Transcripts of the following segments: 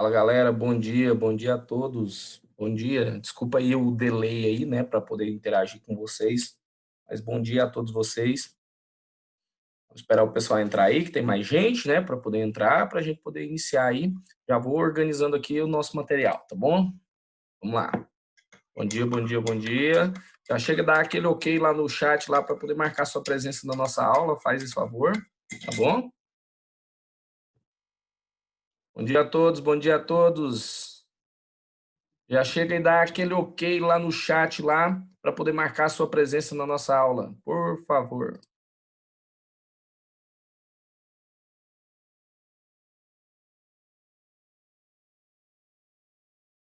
Fala galera, bom dia a todos. Bom dia. Desculpa aí o delay aí, né, para poder interagir com vocês. Mas bom dia a todos vocês. Vamos esperar o pessoal entrar aí, que tem mais gente, né, para poder entrar, para a gente poder iniciar aí. Já vou organizando aqui o nosso material, tá bom? Vamos lá. Bom dia, bom dia, bom dia. Já chega a dar aquele ok lá no chat lá para poder marcar sua presença na nossa aula, faz esse favor, tá bom? Bom dia a todos, bom dia a todos. Já chega e dá aquele ok lá no chat lá para poder marcar a sua presença na nossa aula, por favor.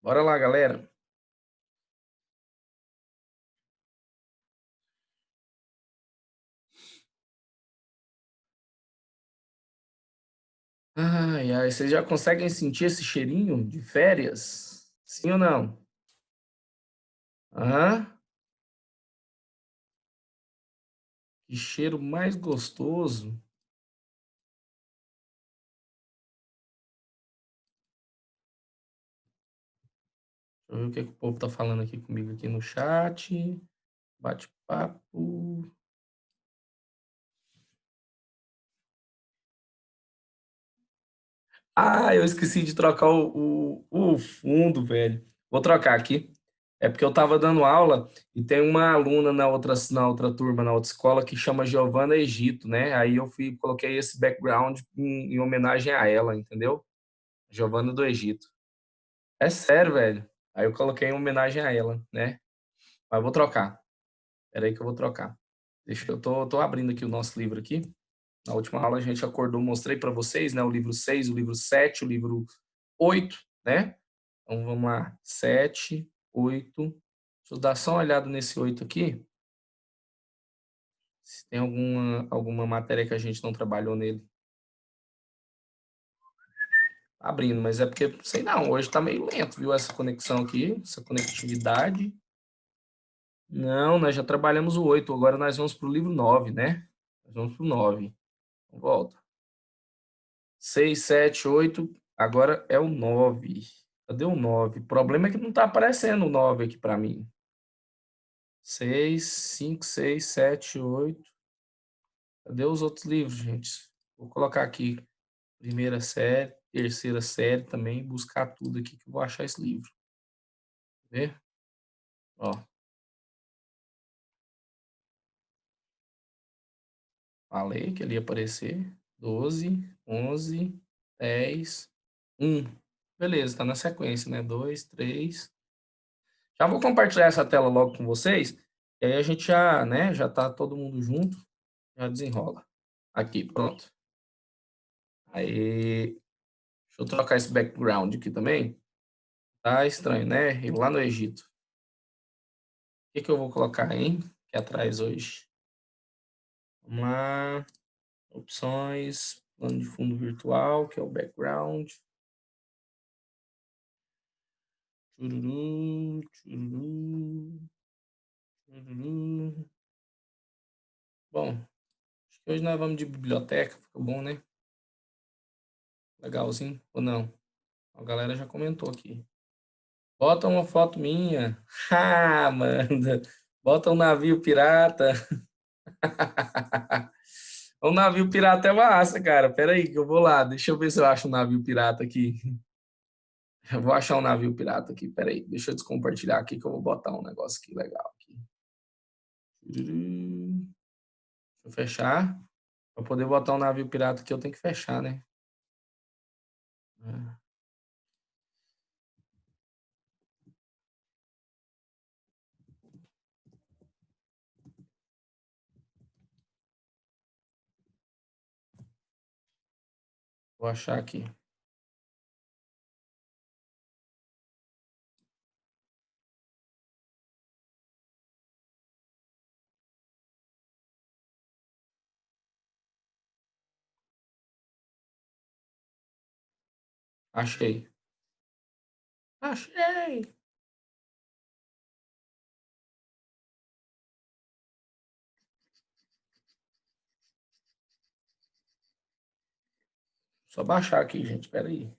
Bora lá, galera. Ai, ai, vocês já conseguem sentir esse cheirinho de férias? Sim ou não? Aham. Que cheiro mais gostoso. Deixa eu ver o que o povo tá falando aqui comigo aqui no chat. Bate-papo. Ah, eu esqueci de trocar o fundo, velho. Vou trocar aqui. É porque eu estava dando aula e tem uma aluna na outra turma, na outra escola, que chama Giovana Egito, né? Aí eu coloquei esse background em homenagem a ela, entendeu? Giovana do Egito. É sério, velho. Aí eu coloquei em homenagem a ela, né? Mas eu vou trocar. Espera aí que eu vou trocar. Deixa eu tô abrindo aqui o nosso livro aqui. Na última aula a gente acordou, mostrei para vocês, né? O livro 6, o livro 7, o livro 8, né? Então vamos lá. 7, 8. Deixa eu dar só uma olhada nesse 8 aqui. Se tem alguma matéria que a gente não trabalhou nele. Abrindo, mas é porque, sei não, hoje tá meio lento, viu? Essa conexão aqui, essa conectividade. Não, nós já trabalhamos o 8, agora nós vamos para o livro 9, né? Nós vamos para o 9. Volta. 6, 7, 8, agora é o 9. Cadê o 9? O problema é que não tá aparecendo o 9 aqui para mim. 6, 5, 6, 7, 8. Cadê os outros livros, gente? Vou colocar aqui primeira série, terceira série também, buscar tudo aqui que eu vou achar esse livro. Ver? Ó, falei que ele ia aparecer. 12, 11, 10, 1. Beleza, tá na sequência, né? 2, 3. Já vou compartilhar essa tela logo com vocês. E aí a gente já, né, já tá todo mundo junto, já desenrola. Aqui, pronto. Aí, deixa eu trocar esse background aqui também. Tá estranho, né? E lá no Egito. O que que eu vou colocar, hein? Aqui atrás hoje. Vamos lá. Opções. Plano de fundo virtual, que é o background. Chururu, chururu, chururu. Bom, acho que hoje nós vamos de biblioteca, fica bom, né? Legalzinho, ou não? A galera já comentou aqui. Bota uma foto minha. Ah, manda. Bota um navio pirata. Um navio pirata é massa, cara. Pera aí que eu vou lá. Deixa eu ver se eu acho um navio pirata aqui. Eu vou achar um navio pirata aqui. Pera aí. Deixa eu descompartilhar aqui que eu vou botar um negócio aqui legal aqui. Deixa eu fechar. Para poder botar um navio pirata aqui, eu tenho que fechar, né? Vou achar aqui. Achei. Achei. Só baixar aqui, gente. Pera aí.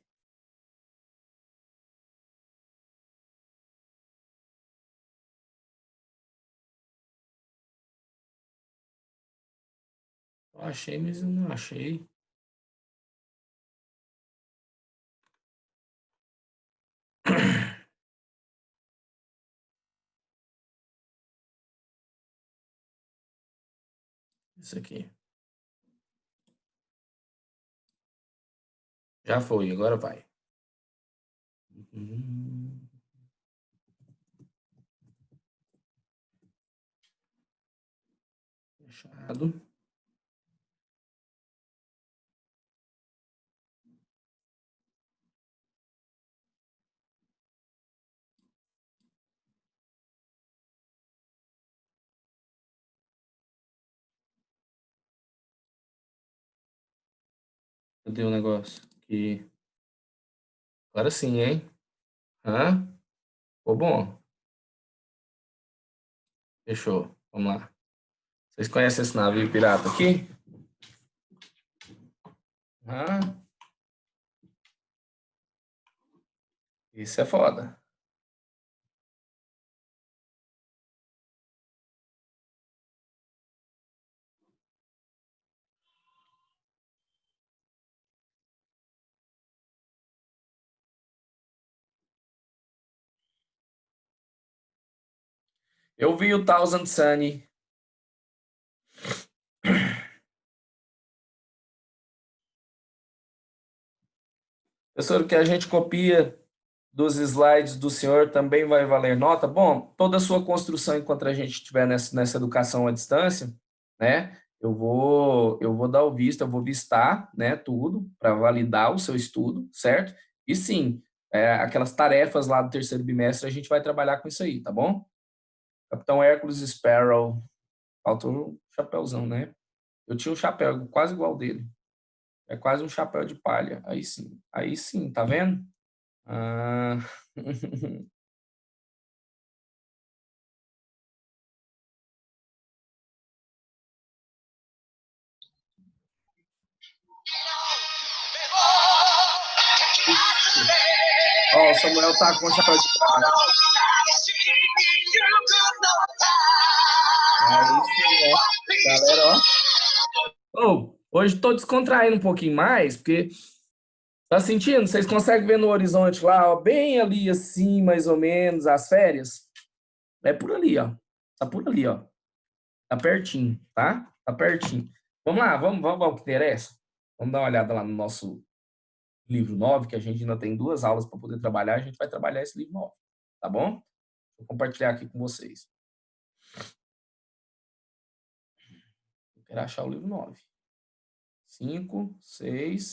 Eu achei, mas eu não achei. Isso aqui. Já foi, agora vai. Fechado. Cadê o negócio? Aqui. Agora sim, hein? Hã? Ficou bom. Fechou. Vamos lá. Vocês conhecem esse navio pirata aqui? Hã? Isso é foda. Eu vi o Thousand Sunny. Professor, o que a gente copia dos slides do senhor também vai valer nota? Bom, toda a sua construção, enquanto a gente estiver nessa educação à distância, né? Eu vou dar o visto, eu vou vistar, né, tudo para validar o seu estudo, certo? E sim, aquelas tarefas lá do terceiro bimestre, a gente vai trabalhar com isso aí, tá bom? Capitão Hércules Sparrow, faltou o chapéuzão, né? Eu tinha um chapéu quase igual dele. É quase um chapéu de palha. Aí sim, tá vendo? Ah. Ó, o Samuel tá com o chapéu de palha. Aí sim, ó. Galera, ó. Ô, hoje tô descontraindo um pouquinho mais, porque tá sentindo? Vocês conseguem ver no horizonte lá, ó, bem ali assim, mais ou menos, as férias? É por ali, ó. Tá por ali, ó. Tá pertinho, tá? Tá pertinho. Vamos lá, vamos ao que interessa. Vamos dar uma olhada lá no nosso livro 9, que a gente ainda tem 2 aulas para poder trabalhar. A gente vai trabalhar esse livro 9, tá bom? Vou compartilhar aqui com vocês. Eu quero achar o livro 9. 5, 6,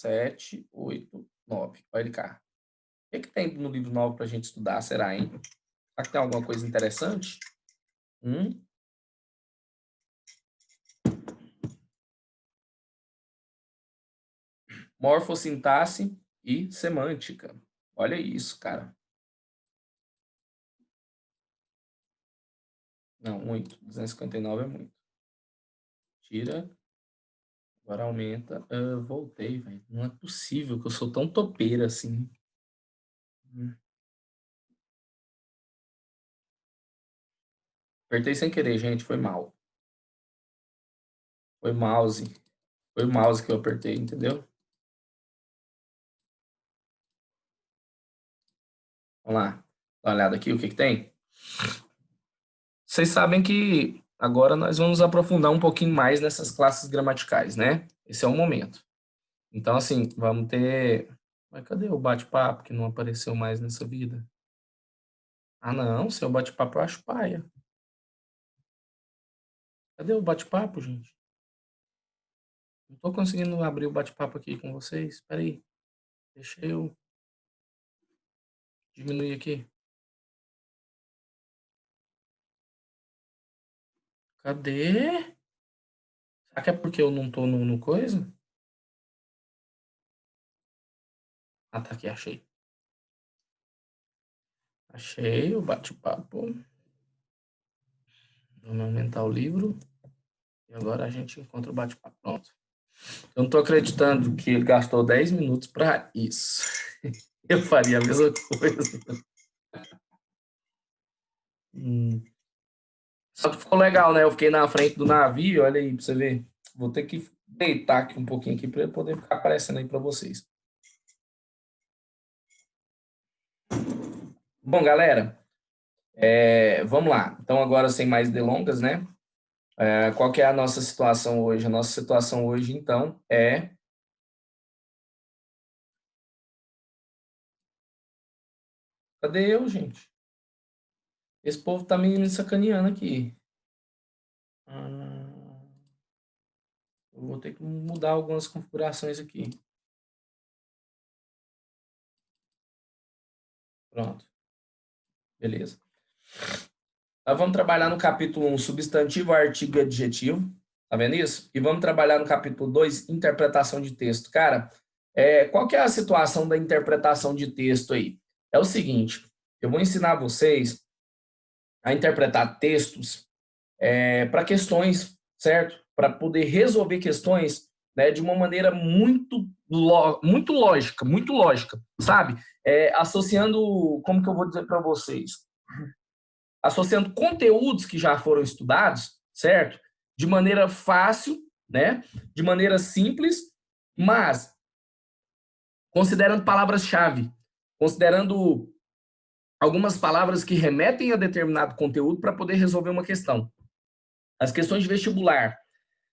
7, 8, 9. Olha cá. O que, que tem no livro 9 para a gente estudar? Será, hein? Será que tem alguma coisa interessante? Morfossintaxe e semântica. Olha isso, cara. Não, muito. 259 é muito. Tira. Agora aumenta. Voltei, velho. Não é possível que eu sou tão topeira assim. Apertei sem querer, gente. Foi mal. Foi mouse. Foi o mouse que eu apertei, entendeu? Vamos lá. Dá uma olhada aqui, o que que tem? Vocês sabem que agora nós vamos aprofundar um pouquinho mais nessas classes gramaticais, né? Esse é o momento. Então, assim, vamos ter... Mas cadê o bate-papo que não apareceu mais nessa vida? Ah, não, seu bate-papo eu acho paia. Cadê o bate-papo, gente? Não tô conseguindo abrir o bate-papo aqui com vocês. Espera aí. Deixa eu diminuir aqui. Cadê? Será que é porque eu não tô no coisa? Ah, tá aqui, achei. Achei o bate-papo. Vamos aumentar o livro. E agora a gente encontra o bate-papo. Pronto. Eu não tô acreditando que ele gastou 10 minutos para isso. Eu faria a mesma coisa. Só que ficou legal, né? Eu fiquei na frente do navio, olha aí pra você ver. Vou ter que deitar aqui um pouquinho aqui para poder ficar aparecendo aí para vocês. Bom, galera, vamos lá. Então, agora, sem mais delongas, né? Qual que é a nossa situação hoje? A nossa situação hoje, então, é... Cadê eu, gente? Esse povo tá me sacaneando aqui. Eu vou ter que mudar algumas configurações aqui. Pronto. Beleza. Nós vamos trabalhar no capítulo 1, substantivo, artigo e adjetivo. Tá vendo isso? E vamos trabalhar no capítulo 2, interpretação de texto. Cara, qual que é a situação da interpretação de texto aí? É o seguinte, eu vou ensinar vocês a interpretar textos para questões, certo? Para poder resolver questões, né, de uma maneira muito lógica, sabe? Associando, como que eu vou dizer para vocês? Associando conteúdos que já foram estudados, certo? De maneira fácil, né? De maneira simples, mas considerando palavras-chave, considerando algumas palavras que remetem a determinado conteúdo para poder resolver uma questão. As questões de vestibular,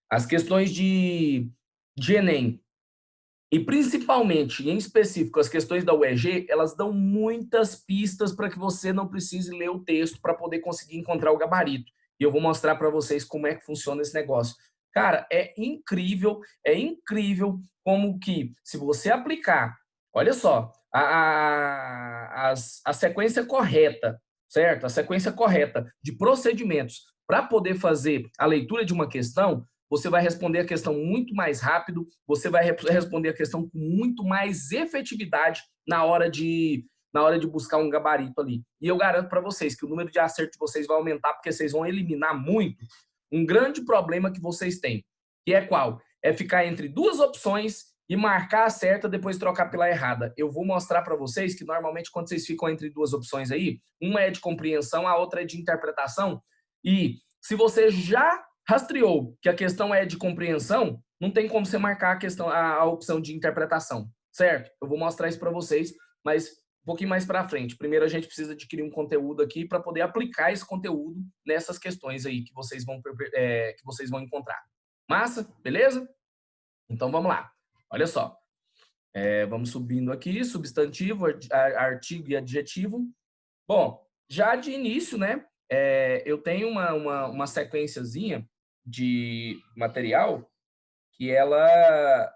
as questões de Enem, e principalmente, em específico, as questões da UEG, elas dão muitas pistas para que você não precise ler o texto para poder conseguir encontrar o gabarito. E eu vou mostrar para vocês como é que funciona esse negócio. Cara, é incrível como que, se você aplicar, olha só, a sequência correta, certo? A sequência correta de procedimentos para poder fazer a leitura de uma questão, você vai responder a questão muito mais rápido, você vai responder a questão com muito mais efetividade na hora de buscar um gabarito ali. E eu garanto para vocês que o número de acertos de vocês vai aumentar, porque vocês vão eliminar muito um grande problema que vocês têm, que é qual? É ficar entre duas opções e marcar a certa, depois trocar pela errada. Eu vou mostrar para vocês que normalmente quando vocês ficam entre duas opções aí, uma é de compreensão, a outra é de interpretação, e se você já rastreou que a questão é de compreensão, não tem como você marcar a opção de interpretação, certo? Eu vou mostrar isso para vocês, mas um pouquinho mais para frente. Primeiro a gente precisa adquirir um conteúdo aqui para poder aplicar esse conteúdo nessas questões aí que vocês vão encontrar. Massa? Beleza? Então vamos lá. Olha só. Vamos subindo aqui, substantivo, artigo e adjetivo. Bom, já de início, né, eu tenho uma sequenciazinha de material que ela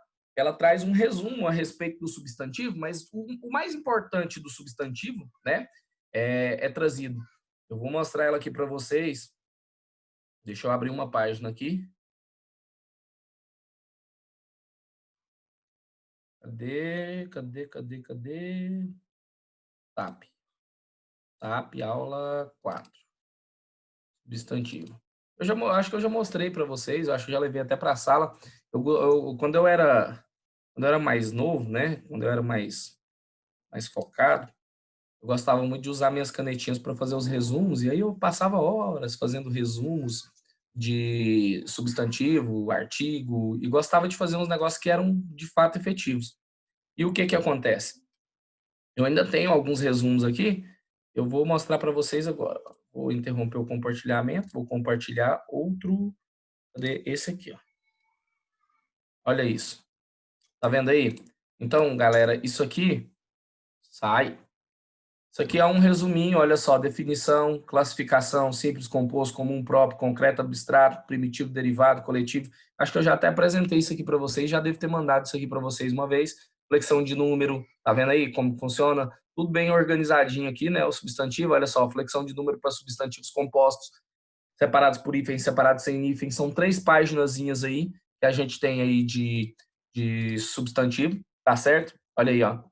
traz um resumo a respeito do substantivo, mas o mais importante do substantivo, né, é trazido. Eu vou mostrar ela aqui para vocês. Deixa eu abrir uma página aqui. Cadê? TAP. TAP, aula 4. Substantivo. Acho que eu já mostrei para vocês, acho que já levei até para a sala. Quando eu era mais novo, né? Quando eu era mais focado, eu gostava muito de usar minhas canetinhas para fazer os resumos, e aí eu passava horas fazendo resumos de substantivo, artigo, e gostava de fazer uns negócios que eram de fato efetivos. E o que que acontece? Eu ainda tenho alguns resumos aqui, eu vou mostrar para vocês agora. Vou interromper o compartilhamento, vou compartilhar outro. Cadê esse aqui, ó? Olha isso. Tá vendo aí? Então, galera, isso aqui sai. Isso aqui é um resuminho, olha só, definição, classificação, simples, composto, comum, próprio, concreto, abstrato, primitivo, derivado, coletivo. Acho que eu já até apresentei isso aqui para vocês, já devo ter mandado isso aqui para vocês uma vez. Flexão de número, tá vendo aí como funciona? Tudo bem organizadinho aqui, né? O substantivo, olha só, flexão de número para substantivos compostos, separados por hífen, separados sem hífen. São 3 paginazinhas aí que a gente tem aí de substantivo, tá certo? Olha aí, ó.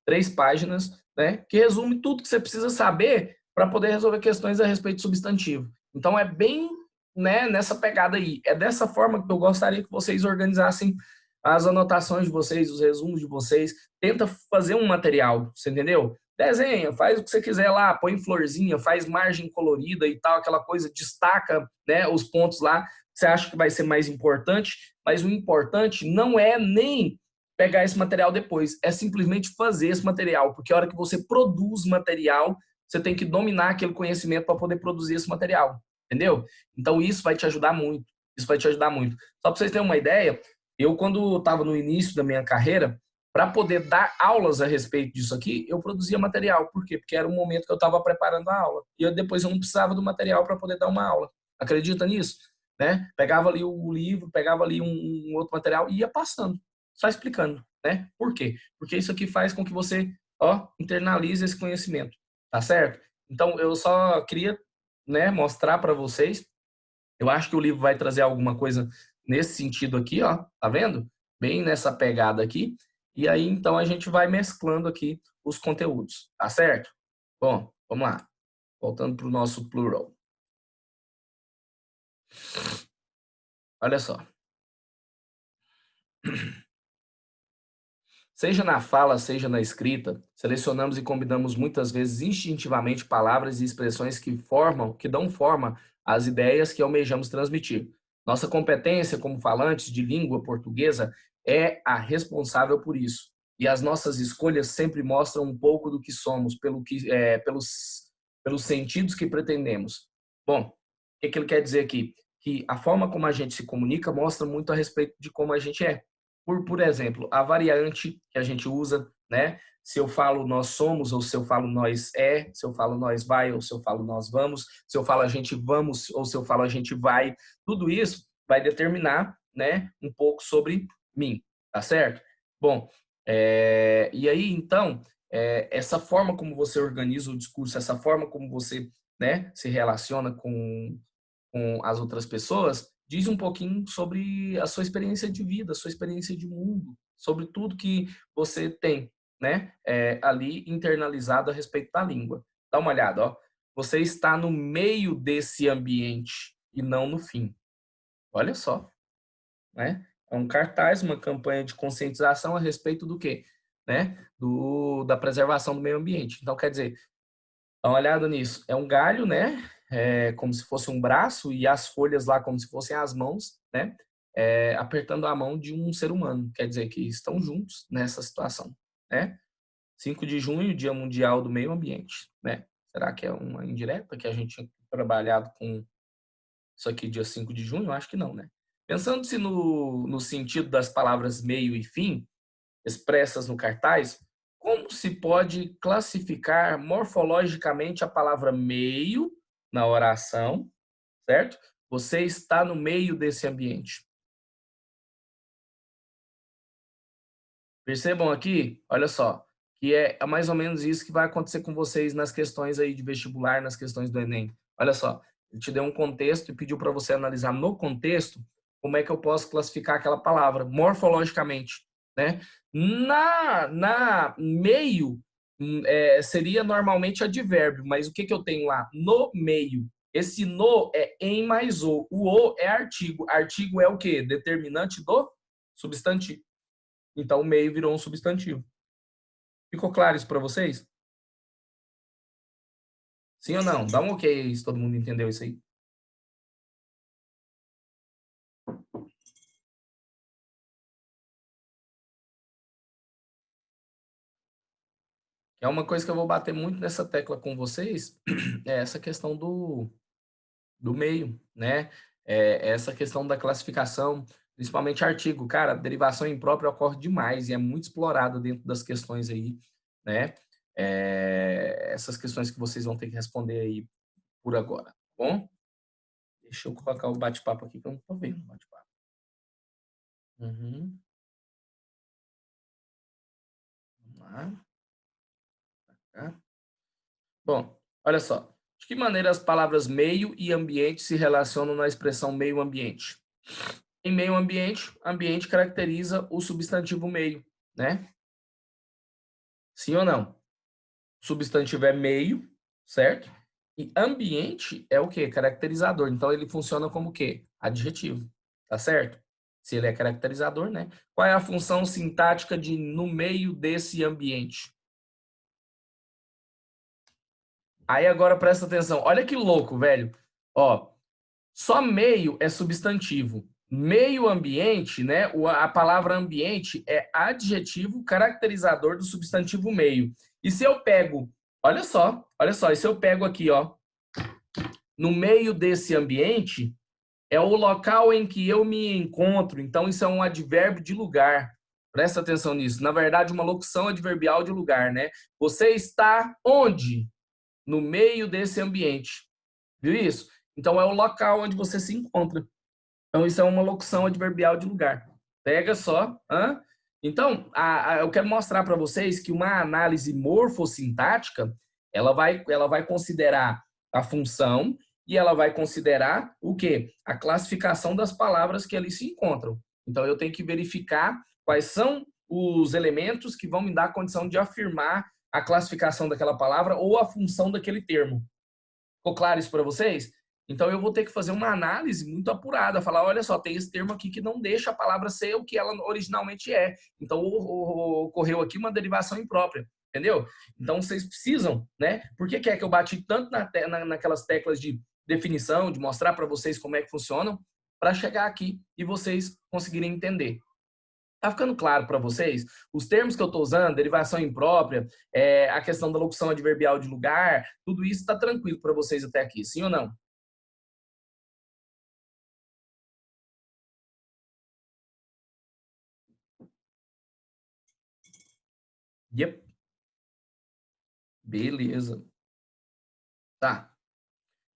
3 páginas, né, que resume tudo que você precisa saber para poder resolver questões a respeito de substantivo. Então, é bem, né, nessa pegada aí. É dessa forma que eu gostaria que vocês organizassem as anotações de vocês, os resumos de vocês. Tenta fazer um material, você entendeu? desenha, faz o que você quiser lá, põe florzinha, faz margem colorida e tal, aquela coisa, destaca, né, os pontos lá que você acha que vai ser mais importante, mas o importante não é nem pegar esse material depois, é simplesmente fazer esse material, porque a hora que você produz material, você tem que dominar aquele conhecimento para poder produzir esse material, entendeu? Então isso vai te ajudar muito, isso vai te ajudar muito. Só para vocês terem uma ideia, eu quando estava no início da minha carreira, para poder dar aulas a respeito disso aqui, eu produzia material. Por quê? Porque era o momento que eu estava preparando a aula. E depois eu não precisava do material para poder dar uma aula. Acredita nisso? Né? Pegava ali o livro, pegava ali um outro material e ia passando, só explicando. Né? Por quê? Porque isso aqui faz com que você internalize esse conhecimento. Tá certo? Então, eu só queria, né, mostrar para vocês. Eu acho que o livro vai trazer alguma coisa nesse sentido aqui, ó, tá vendo? Bem nessa pegada aqui. E aí, então, a gente vai mesclando aqui os conteúdos, tá certo? Bom, vamos lá. Voltando para o nosso plural. Olha só. Seja na fala, seja na escrita, selecionamos e combinamos muitas vezes instintivamente palavras e expressões que dão forma às ideias que almejamos transmitir. Nossa competência como falantes de língua portuguesa é a responsável por isso. E as nossas escolhas sempre mostram um pouco do que somos, pelos sentidos que pretendemos. Bom, o que ele quer dizer aqui? Que a forma como a gente se comunica mostra muito a respeito de como a gente é. Por exemplo, a variante que a gente usa, né? Se eu falo nós somos, ou se eu falo nós é, se eu falo nós vai, ou se eu falo nós vamos, se eu falo a gente vamos, ou se eu falo a gente vai, tudo isso vai determinar, né, um pouco sobre mim, tá certo? Bom, e aí, então, essa forma como você organiza o discurso, essa forma como você, né, se relaciona com as outras pessoas, diz um pouquinho sobre a sua experiência de vida, a sua experiência de mundo, sobre tudo que você tem, né, ali internalizado a respeito da língua. Dá uma olhada, ó. Você está no meio desse ambiente e não no fim. Olha só, né? É um cartaz, uma campanha de conscientização a respeito do quê? Né? Da preservação do meio ambiente. Então, quer dizer, dá uma olhada nisso. É um galho, né? Como se fosse um braço e as folhas lá como se fossem as mãos, né? Apertando a mão de um ser humano. Quer dizer que estão juntos nessa situação, né? 5 de junho, Dia Mundial do Meio Ambiente, né? Será que é uma indireta que a gente tinha trabalhado com isso aqui dia 5 de junho? Eu acho que não, né? Pensando-se no sentido das palavras meio e fim, expressas no cartaz, como se pode classificar morfologicamente a palavra meio na oração, certo? Você está no meio desse ambiente. Percebam aqui, olha só, que é mais ou menos isso que vai acontecer com vocês nas questões aí de vestibular, nas questões do Enem. Olha só, ele te deu um contexto e pediu para você analisar no contexto como é que eu posso classificar aquela palavra morfologicamente, né? Na meio seria normalmente advérbio, mas o que que eu tenho lá? No meio. Esse no é em mais o é artigo. Artigo é o quê? Determinante do substantivo. Então, o meio virou um substantivo. Ficou claro isso para vocês? Sim ou não? Dá um ok se todo mundo entendeu isso aí. É uma coisa que eu vou bater muito nessa tecla com vocês, é essa questão do meio, né? Essa questão da classificação, principalmente artigo. Cara, a derivação imprópria ocorre demais e é muito explorada dentro das questões aí, né? Essas questões que vocês vão ter que responder aí por agora, tá bom? Deixa eu colocar o bate-papo aqui que eu não tô vendo o bate-papo. Uhum. Vamos lá. Tá? Bom, olha só. De que maneira as palavras meio e ambiente se relacionam na expressão meio ambiente? Em meio ambiente, ambiente caracteriza o substantivo meio, né? Sim ou não? Substantivo é meio, certo? E ambiente é o quê? Caracterizador. Então ele funciona como o quê? Adjetivo, tá certo? Se ele é caracterizador, né? Qual é a função sintática de no meio desse ambiente? Aí agora presta atenção. Olha que louco, velho. Ó, só meio é substantivo. Meio ambiente, né? A palavra ambiente é adjetivo caracterizador do substantivo meio. E se eu pego, olha só, e se eu pego aqui, ó, no meio desse ambiente, é o local em que eu me encontro. Então, isso é um advérbio de lugar. Presta atenção nisso. Na verdade, uma locução adverbial de lugar, né? Você está onde? No meio desse ambiente. Viu isso? Então, é o local onde você se encontra. Então, isso é uma locução adverbial de lugar. Pega só. Hã? Então, eu quero mostrar para vocês que uma análise morfossintática, ela vai considerar a função e ela vai considerar o quê? A classificação das palavras que ali se encontram. Então, eu tenho que verificar quais são os elementos que vão me dar a condição de afirmar a classificação daquela palavra ou a função daquele termo. Ficou claro isso para vocês? Então eu vou ter que fazer uma análise muito apurada, falar, olha só, tem esse termo aqui que não deixa a palavra ser o que ela originalmente é. Então ocorreu aqui uma derivação imprópria, entendeu? Então vocês precisam, né? Por que é que eu bati tanto naquelas teclas de definição, de mostrar para vocês como é que funcionam, para chegar aqui e vocês conseguirem entender. Tá ficando claro para vocês? Os termos que eu estou usando, derivação imprópria, a questão da locução adverbial de lugar, tudo isso está tranquilo para vocês até aqui, sim ou não? Yep. Beleza. Tá.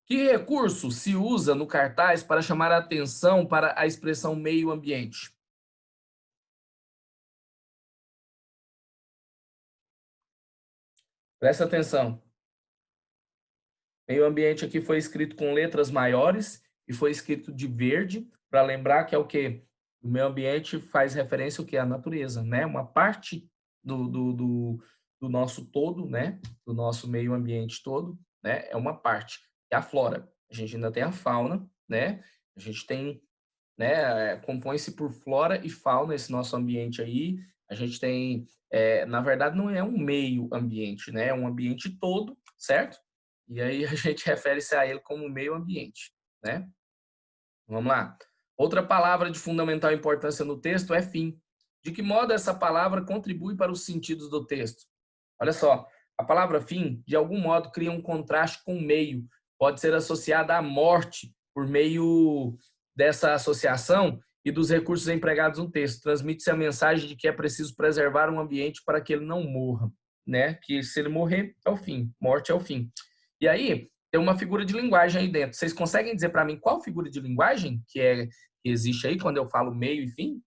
Que recurso se usa no cartaz para chamar a atenção para a expressão meio ambiente? Presta atenção. Meio ambiente aqui foi escrito com letras maiores e foi escrito de verde, para lembrar que é o quê? O meio ambiente faz referência ao que? A natureza, né? Uma parte do nosso todo, né? Do nosso meio ambiente todo, né? É uma parte. É a flora. A gente ainda tem a fauna, né? A gente tem, né? Compõe-se por flora e fauna esse nosso ambiente aí. A gente tem, na verdade, não é um meio ambiente, né? É um ambiente todo, certo? E aí a gente refere-se a ele como meio ambiente, né? Vamos lá. Outra palavra de fundamental importância no texto é fim. De que modo essa palavra contribui para os sentidos do texto? Olha só, a palavra fim, de algum modo, cria um contraste com o meio. Pode ser associada à morte por meio dessa associação e dos recursos empregados no texto. Transmite-se a mensagem de que é preciso preservar um ambiente para que ele não morra, né? Que se ele morrer, é o fim. Morte é o fim. E aí, tem uma figura de linguagem aí dentro. Vocês conseguem dizer para mim qual figura de linguagem que existe aí quando eu falo meio e fim?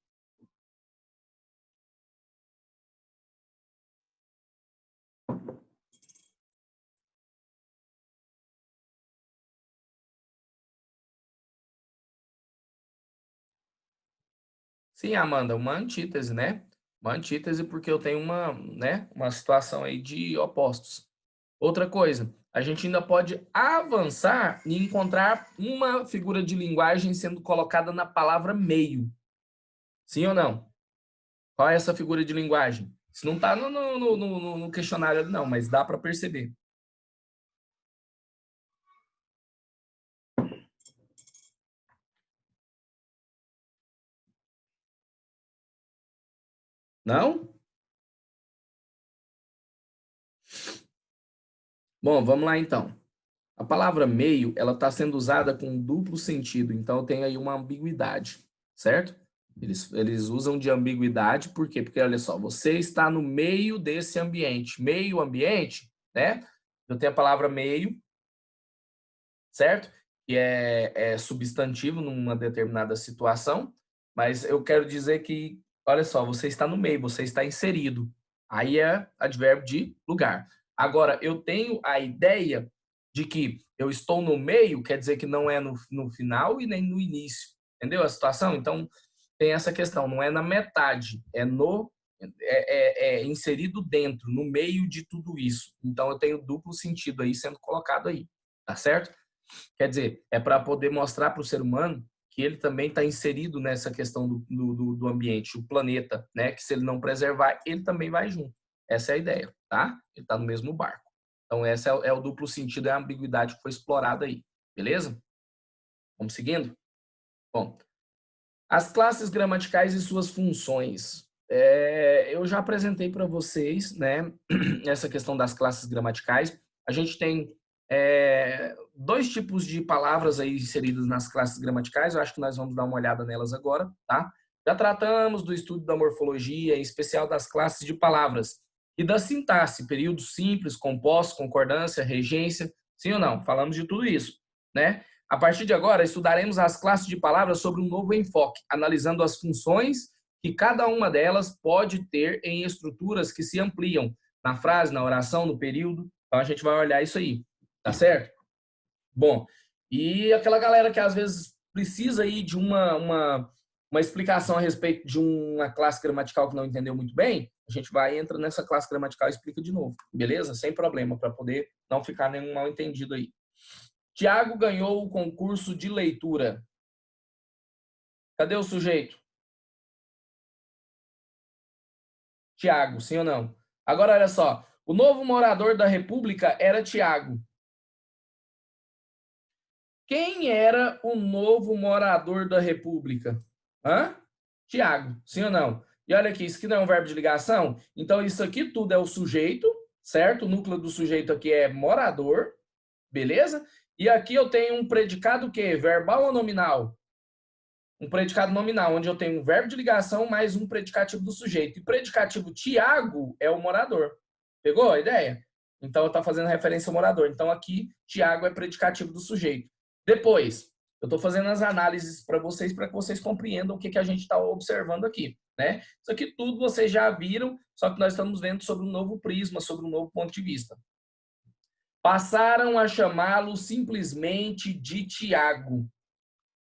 Sim, Amanda, uma antítese, né? Uma antítese porque eu tenho uma, né, uma situação aí de opostos. Outra coisa, a gente ainda pode avançar e encontrar uma figura de linguagem sendo colocada na palavra meio. Sim ou não? Qual é essa figura de linguagem? Isso não está no questionário, não, mas dá para perceber. Não? Bom, vamos lá então. A palavra meio, ela está sendo usada com duplo sentido, então tem aí uma ambiguidade, certo? Eles usam de ambiguidade, por quê? Porque, olha só, você está no meio desse ambiente. Meio ambiente, né? Eu tenho a palavra meio, certo? Que é substantivo numa determinada situação, mas eu quero dizer que, olha só, você está no meio, você está inserido. Aí é advérbio de lugar. Agora, eu tenho a ideia de que eu estou no meio, quer dizer que não é no final e nem no início. Entendeu a situação? Então, tem essa questão, não é na metade, é inserido dentro, no meio de tudo isso. Então, eu tenho duplo sentido aí sendo colocado aí, tá certo? Quer dizer, é para poder mostrar para o ser humano que ele também está inserido nessa questão do ambiente, o planeta, né? Que se ele não preservar, ele também vai junto. Essa é a ideia, tá? Ele está no mesmo barco. Então, esse é o duplo sentido, é a ambiguidade que foi explorada aí. Beleza? Vamos seguindo? Bom, as classes gramaticais e suas funções. Eu já apresentei para vocês, né, essa questão das classes gramaticais. A gente tem dois tipos de palavras aí inseridas nas classes gramaticais. Eu acho que nós vamos dar uma olhada nelas agora, tá? Já tratamos do estudo da morfologia, em especial das classes de palavras e da sintaxe, período simples, composto, concordância, regência, sim ou não? Falamos de tudo isso, né? A partir de agora, estudaremos as classes de palavras sobre um novo enfoque, analisando as funções que cada uma delas pode ter em estruturas que se ampliam na frase, na oração, no período. Então, a gente vai olhar isso aí, tá certo? Bom, e aquela galera que às vezes precisa aí de uma explicação a respeito de uma classe gramatical que não entendeu muito bem, a gente vai, entra nessa classe gramatical e explica de novo, beleza? Sem problema, para poder não ficar nenhum mal entendido aí. Tiago ganhou o concurso de leitura. Cadê o sujeito? Tiago, sim ou não? Agora, olha só. O novo morador da República era Tiago. Quem era o novo morador da República? Hã? Tiago, sim ou não? E olha aqui, isso aqui não é um verbo de ligação? Então, isso aqui tudo é o sujeito, certo? O núcleo do sujeito aqui é morador, beleza? E aqui eu tenho um predicado o quê? Verbal ou nominal? Um predicado nominal, onde eu tenho um verbo de ligação mais um predicativo do sujeito. E predicativo Tiago é o morador. Pegou a ideia? Então, eu estou fazendo referência ao morador. Então, aqui, Tiago é predicativo do sujeito. Depois, eu estou fazendo as análises para que vocês compreendam o que a gente está observando aqui, né? Isso aqui tudo vocês já viram, só que nós estamos vendo sobre um novo prisma, sobre um novo ponto de vista. Passaram a chamá-lo simplesmente de Tiago.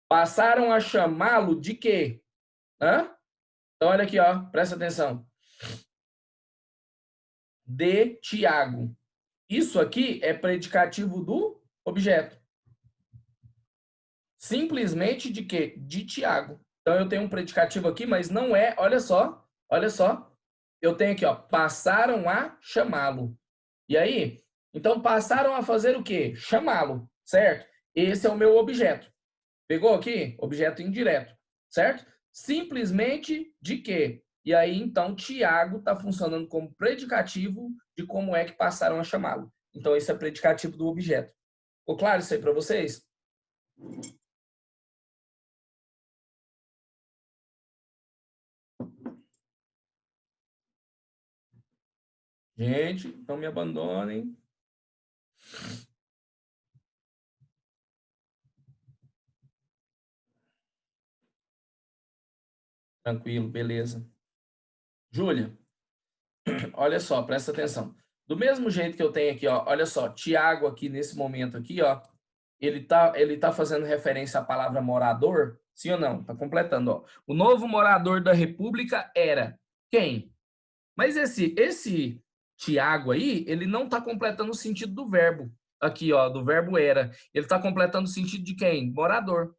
Passaram a chamá-lo de quê? Hã? Então, olha aqui, ó, presta atenção. De Tiago. Isso aqui é predicativo do objeto. Simplesmente de quê? De Tiago. Então, eu tenho um predicativo aqui, mas não é, olha só, olha só. Eu tenho aqui, ó, passaram a chamá-lo. E aí? Então, passaram a fazer o quê? Chamá-lo, certo? Esse é o meu objeto. Pegou aqui? Objeto indireto, certo? Simplesmente de quê? E aí, então, Tiago está funcionando como predicativo de como é que passaram a chamá-lo. Então, esse é predicativo do objeto. Ficou claro isso aí para vocês? Gente, não me abandonem. Tranquilo, beleza. Júlia, olha só, presta atenção. Do mesmo jeito que eu tenho aqui, ó, olha só, Tiago aqui nesse momento aqui, ó, ele tá fazendo referência à palavra morador, sim ou não? Tá completando, ó. O novo morador da República era quem? Mas esse Tiago aí, ele não tá completando o sentido do verbo. Aqui, ó, do verbo era. Ele tá completando o sentido de quem? Morador.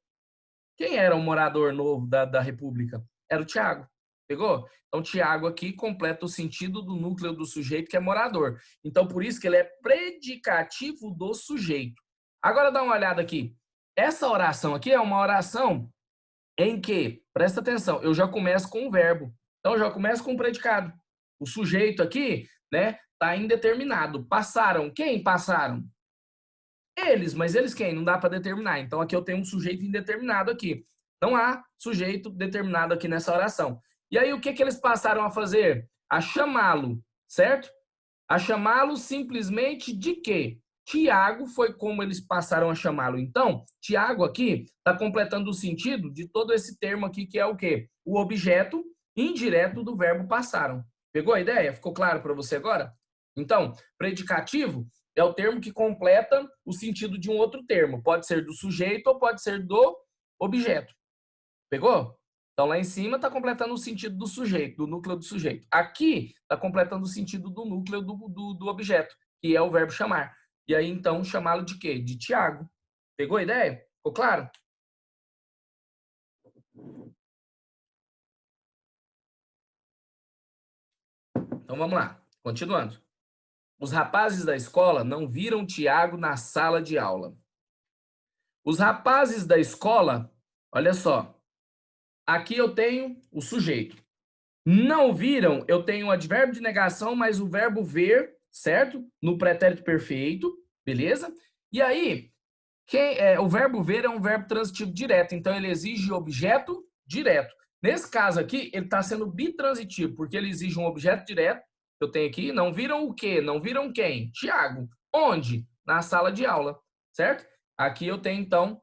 Quem era o morador novo da República? Era o Tiago. Pegou? Então, Tiago aqui completa o sentido do núcleo do sujeito, que é morador. Então, por isso que ele é predicativo do sujeito. Agora, dá uma olhada aqui. Essa oração aqui é uma oração em que, presta atenção, eu já começo com um verbo. Então, eu já começo com um predicado. O sujeito aqui, né, está indeterminado. Passaram. Quem passaram? Eles, mas eles quem? Não dá para determinar. Então, aqui eu tenho um sujeito indeterminado aqui. Não há sujeito determinado aqui nessa oração. E aí, o que eles passaram a fazer? A chamá-lo, certo? A chamá-lo simplesmente de quê? Tiago foi como eles passaram a chamá-lo. Então, Tiago aqui está completando o sentido de todo esse termo aqui, que é o quê? O objeto indireto do verbo passaram. Pegou a ideia? Ficou claro para você agora? Então, predicativo é o termo que completa o sentido de um outro termo. Pode ser do sujeito ou pode ser do objeto. Pegou? Então, lá em cima está completando o sentido do sujeito, do núcleo do sujeito. Aqui está completando o sentido do núcleo do objeto, que é o verbo chamar. E aí, então, chamá-lo de quê? De Tiago. Pegou a ideia? Ficou claro? Então, vamos lá. Continuando. Os rapazes da escola não viram Tiago na sala de aula. Os rapazes da escola, olha só, aqui eu tenho o sujeito. Não viram, eu tenho o advérbio de negação, mais o verbo ver, certo? No pretérito perfeito, beleza? E aí, o verbo ver é um verbo transitivo direto, então ele exige objeto direto. Nesse caso aqui, ele está sendo bitransitivo, porque ele exige um objeto direto. Eu tenho aqui, não viram o quê? Não viram quem? Tiago. Onde? Na sala de aula, certo? Aqui eu tenho, então,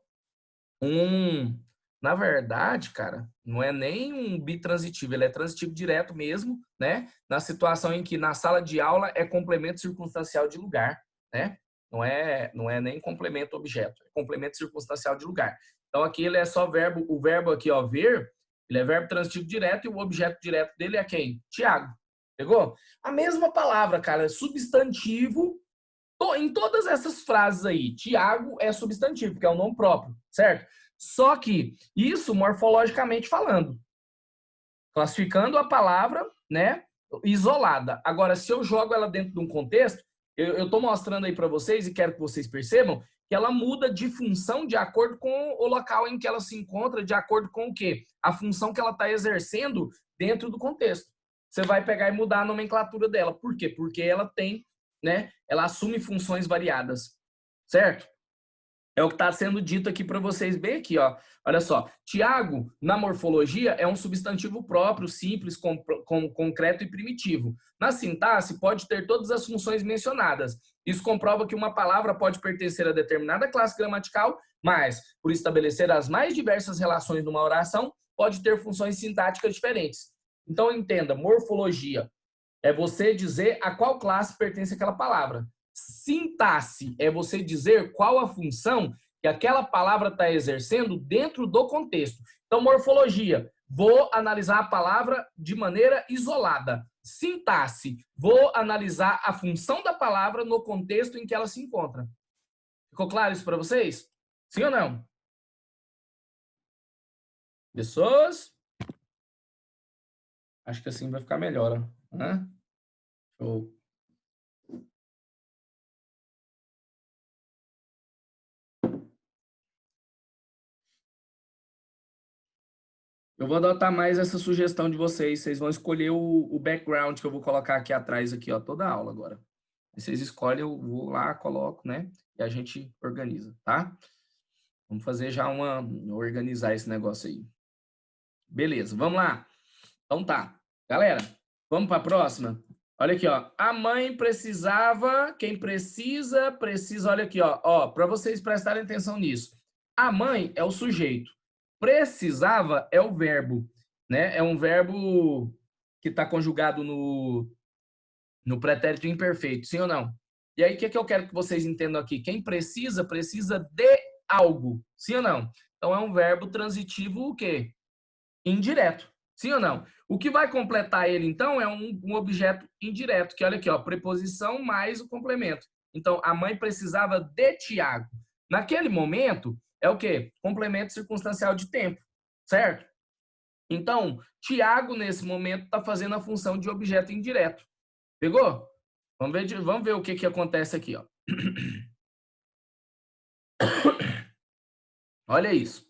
na verdade, cara, não é nem um bitransitivo, ele é transitivo direto mesmo, né? Na situação em que na sala de aula é complemento circunstancial de lugar, né? Não é nem complemento objeto, é complemento circunstancial de lugar. Então aqui ele é só verbo, o verbo aqui, ó, ver, ele é verbo transitivo direto e o objeto direto dele é quem? Tiago. Pegou? A mesma palavra, cara, substantivo. Em todas essas frases aí, Tiago é substantivo, que é o nome próprio, certo? Só que isso morfologicamente falando, classificando a palavra, né, isolada. Agora, se eu jogo ela dentro de um contexto, eu estou mostrando aí para vocês e quero que vocês percebam que ela muda de função de acordo com o local em que ela se encontra, de acordo com o quê? A função que ela está exercendo dentro do contexto. Você vai pegar e mudar a nomenclatura dela. Por quê? Porque ela tem, né, ela assume funções variadas, certo? É o que está sendo dito aqui para vocês bem aqui, ó. Olha só, Tiago, na morfologia, é um substantivo próprio, simples, concreto e primitivo. Na sintaxe, pode ter todas as funções mencionadas. Isso comprova que uma palavra pode pertencer a determinada classe gramatical, mas, por estabelecer as mais diversas relações numa oração, pode ter funções sintáticas diferentes. Então, entenda, morfologia é você dizer a qual classe pertence aquela palavra. Sintaxe é você dizer qual a função que aquela palavra está exercendo dentro do contexto. Então, morfologia, vou analisar a palavra de maneira isolada. Sintaxe, vou analisar a função da palavra no contexto em que ela se encontra. Ficou claro isso para vocês? Sim ou não? Pessoas? Acho que assim vai ficar melhor. Né? Show. Eu vou adotar mais essa sugestão de vocês. Vocês vão escolher o background que eu vou colocar aqui atrás, aqui, ó, toda a aula agora. Vocês escolhem, eu vou lá, coloco, né? E a gente organiza, tá? Vamos fazer já organizar esse negócio aí. Beleza, vamos lá. Então tá. Galera, vamos para a próxima? Olha aqui, ó. A mãe precisava, quem precisa, olha aqui, ó, para vocês prestarem atenção nisso. A mãe é o sujeito. Precisava é o verbo, né? É um verbo que está conjugado no pretérito imperfeito, sim ou não? E aí, o que eu quero que vocês entendam aqui? Quem precisa, precisa de algo, sim ou não? Então, é um verbo transitivo o quê? Indireto, sim ou não? O que vai completar ele, então, é um objeto indireto, que olha aqui, ó, preposição mais o complemento. Então, a mãe precisava de Tiago. Naquele momento, é o quê? Complemento circunstancial de tempo, certo? Então, Tiago, nesse momento, está fazendo a função de objeto indireto. Pegou? Vamos ver o que acontece aqui, ó. Olha isso.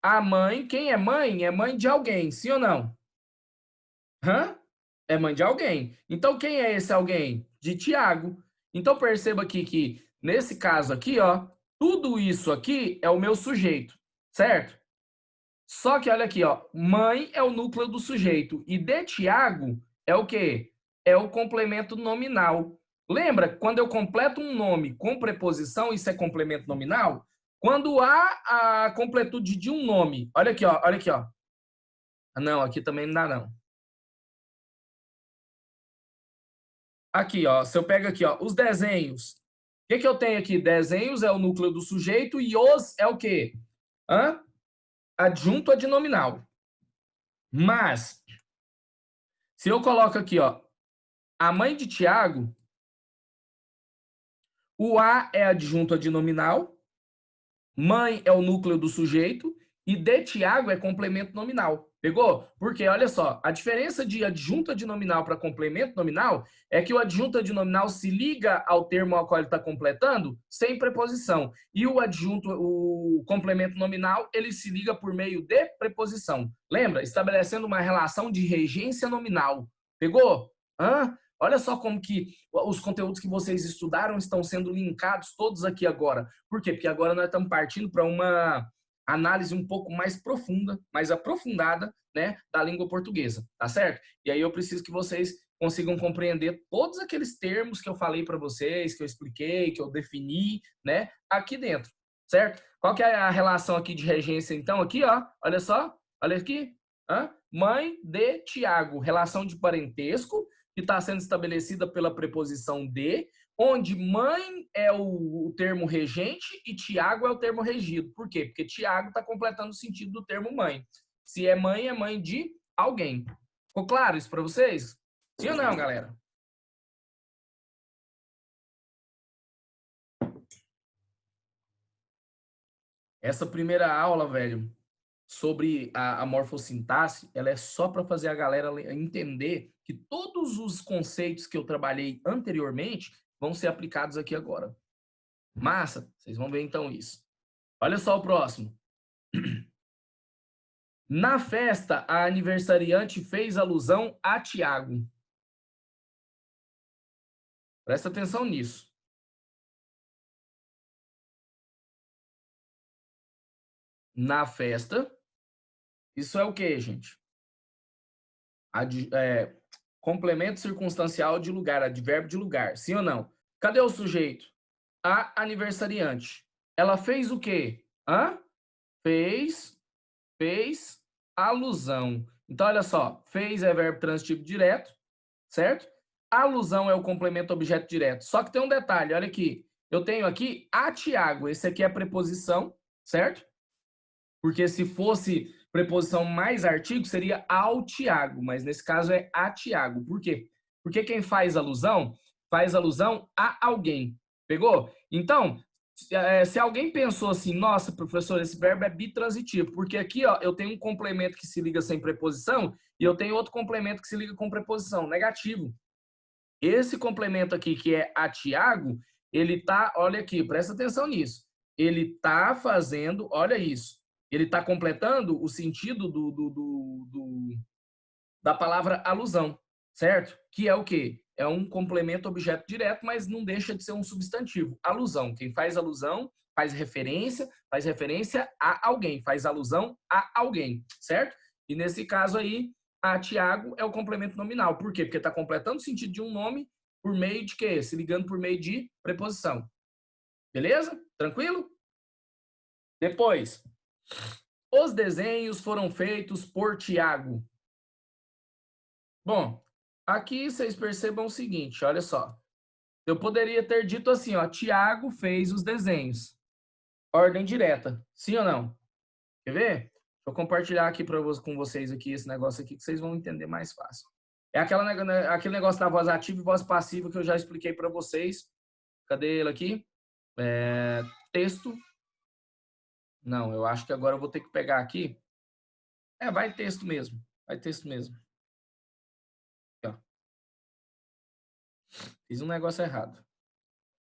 A mãe, quem é mãe? É mãe de alguém, sim ou não? Hã? É mãe de alguém. Então, quem é esse alguém? De Tiago. Então, perceba aqui que, nesse caso aqui, ó, tudo isso aqui é o meu sujeito, certo? Só que, olha aqui, ó, mãe é o núcleo do sujeito e de Tiago é o quê? É o complemento nominal. Lembra, quando eu completo um nome com preposição, isso é complemento nominal? Quando há a completude de um nome, olha aqui, ó, olha aqui, ó. Não, aqui também não dá, não. Aqui, ó, se eu pego aqui, ó, os desenhos. O que eu tenho aqui? Desenhos é o núcleo do sujeito e os é o quê? Hã? Adjunto adnominal. Mas, se eu coloco aqui, ó, a mãe de Tiago, o a é adjunto adnominal, mãe é o núcleo do sujeito e de Tiago é complemento nominal. Pegou? Porque, olha só, a diferença de adjunta de nominal para complemento nominal é que o adjunta de nominal se liga ao termo ao qual ele está completando sem preposição. E o adjunto, o complemento nominal, ele se liga por meio de preposição. Lembra? Estabelecendo uma relação de regência nominal. Pegou? Hã? Olha só como que os conteúdos que vocês estudaram estão sendo linkados todos aqui agora. Por quê? Porque agora nós estamos partindo para uma análise um pouco mais profunda, mais aprofundada, né, da língua portuguesa, tá certo? E aí eu preciso que vocês consigam compreender todos aqueles termos que eu falei para vocês, que eu expliquei, que eu defini, né, aqui dentro, certo? Qual que é a relação aqui de regência, então? Aqui, ó, olha só, olha aqui, mãe de Tiago, relação de parentesco, que está sendo estabelecida pela preposição de, onde mãe é o termo regente e Tiago é o termo regido. Por quê? Porque Tiago está completando o sentido do termo mãe. Se é mãe de alguém. Ficou claro isso para vocês? Sim ou não, galera? Essa primeira aula, velho, sobre a morfossintaxe, ela é só para fazer a galera entender que todos os conceitos que eu trabalhei anteriormente vão ser aplicados aqui agora. Massa? Vocês vão ver então isso. Olha só o próximo. Na festa, a aniversariante fez alusão a Tiago. Presta atenção nisso. Na festa, isso é o quê, gente? Complemento circunstancial de lugar, advérbio de lugar, sim ou não? Cadê o sujeito? A aniversariante. Ela fez o quê? Fez alusão. Então, olha só, fez é verbo transitivo direto, certo? Alusão é o complemento objeto direto. Só que tem um detalhe, olha aqui. Eu tenho aqui a Tiago, esse aqui é a preposição, certo? Porque se fosse preposição mais artigo, seria ao Tiago, mas nesse caso é a Tiago. Por quê? Porque quem faz alusão a alguém. Pegou? Então, se alguém pensou assim, nossa, professor, esse verbo é bitransitivo, porque aqui ó, eu tenho um complemento que se liga sem preposição e eu tenho outro complemento que se liga com preposição, negativo. Esse complemento aqui, que é a Tiago, ele tá, olha aqui, presta atenção nisso, ele tá fazendo, olha isso, ele está completando o sentido da palavra alusão, certo? Que é o quê? É um complemento objeto direto, mas não deixa de ser um substantivo. Alusão. Quem faz alusão faz referência a alguém, faz alusão a alguém, certo? E nesse caso aí, a Tiago é o complemento nominal. Por quê? Porque está completando o sentido de um nome por meio de quê? Se ligando por meio de preposição. Beleza? Tranquilo? Depois, os desenhos foram feitos por Tiago. Bom, aqui vocês percebam o seguinte, olha só. Eu poderia ter dito assim, ó, Tiago fez os desenhos. Ordem direta, sim ou não? Quer ver? Deixa eu compartilhar aqui com vocês aqui esse negócio aqui que vocês vão entender mais fácil. É aquele negócio da voz ativa e voz passiva que eu já expliquei para vocês. Cadê ele aqui? Texto. Não, eu acho que agora eu vou ter que pegar aqui. Vai texto mesmo. Vai texto mesmo. Aqui, ó. Fiz um negócio errado.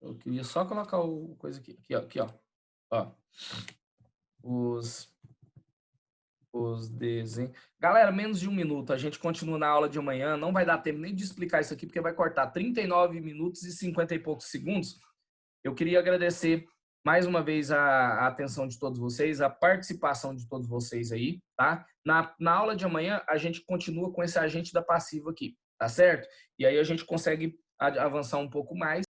Eu queria só colocar o coisa aqui. Aqui, ó. Ó. Os desenhos. Galera, menos de 1 minuto. A gente continua na aula de amanhã. Não vai dar tempo nem de explicar isso aqui, porque vai cortar 39 minutos e 50 e poucos segundos. Eu queria agradecer mais uma vez a atenção de todos vocês, a participação de todos vocês aí, tá? Na aula de amanhã, a gente continua com esse agente da passiva aqui, tá certo? E aí a gente consegue avançar um pouco mais.